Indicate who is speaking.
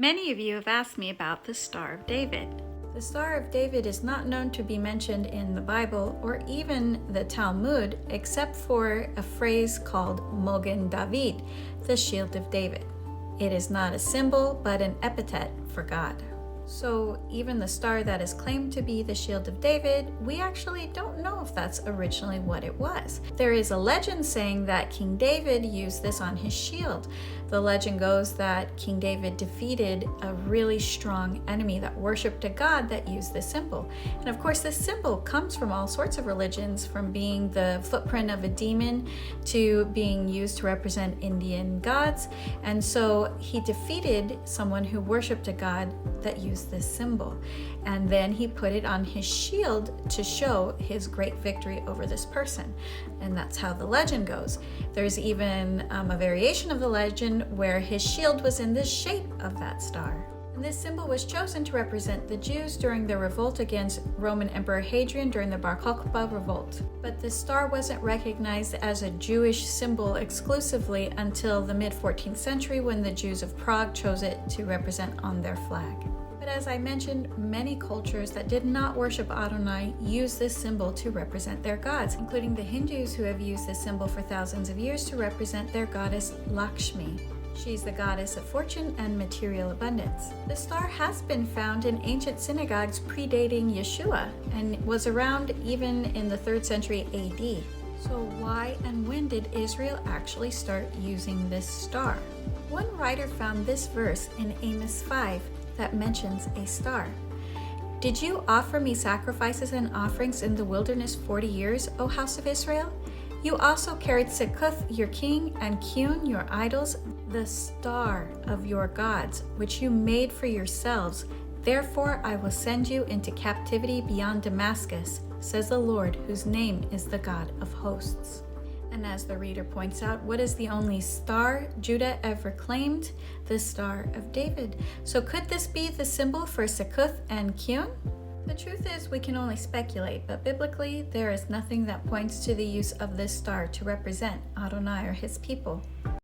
Speaker 1: Many of you have asked me about the Star of David.
Speaker 2: The Star of David is not known to be mentioned in the Bible or even the Talmud, except for a phrase called Mogen David, the Shield of David. It is not a symbol, but an epithet for God. So even the star that is claimed to be the Shield of David, we actually don't know if that's originally what it was. There is a legend saying that King David used this on his shield. The legend goes that King David defeated a really strong enemy that worshipped a god that used this symbol. And of course, this symbol comes from all sorts of religions, from being the footprint of a demon to being used to represent Indian gods. And so he defeated someone who worshipped a god that used this symbol, and then he put it on his shield to show his great victory over this person. And that's how the legend goes. There's even a variation of the legend where his shield was in the shape of that star. And this symbol was chosen to represent the Jews during the revolt against Roman Emperor Hadrian during the Bar Kokhba revolt. But the star wasn't recognized as a Jewish symbol exclusively until the mid-14th century, when the Jews of Prague chose it to represent on their flag. But as I mentioned, many cultures that did not worship Adonai use this symbol to represent their gods, including the Hindus, who have used this symbol for thousands of years to represent their goddess Lakshmi. She's the goddess of fortune and material abundance. The star has been found in ancient synagogues predating Yeshua and was around even in the 3rd century AD. So why and when did Israel actually start using this star? One writer found this verse in Amos 5 that mentions a star. Did you offer me sacrifices and offerings in the wilderness 40 years, O house of Israel? You also carried Sekuth, your king, and Kyun, your idols, the star of your gods, which you made for yourselves. Therefore I will send you into captivity beyond Damascus, says the Lord, whose name is the God of hosts. And as the reader points out, what is the only star Judah ever claimed? The Star of David. So could this be the symbol for Sekuth and Kyun? The truth is, we can only speculate, but biblically, there is nothing that points to the use of this star to represent Adonai or his people.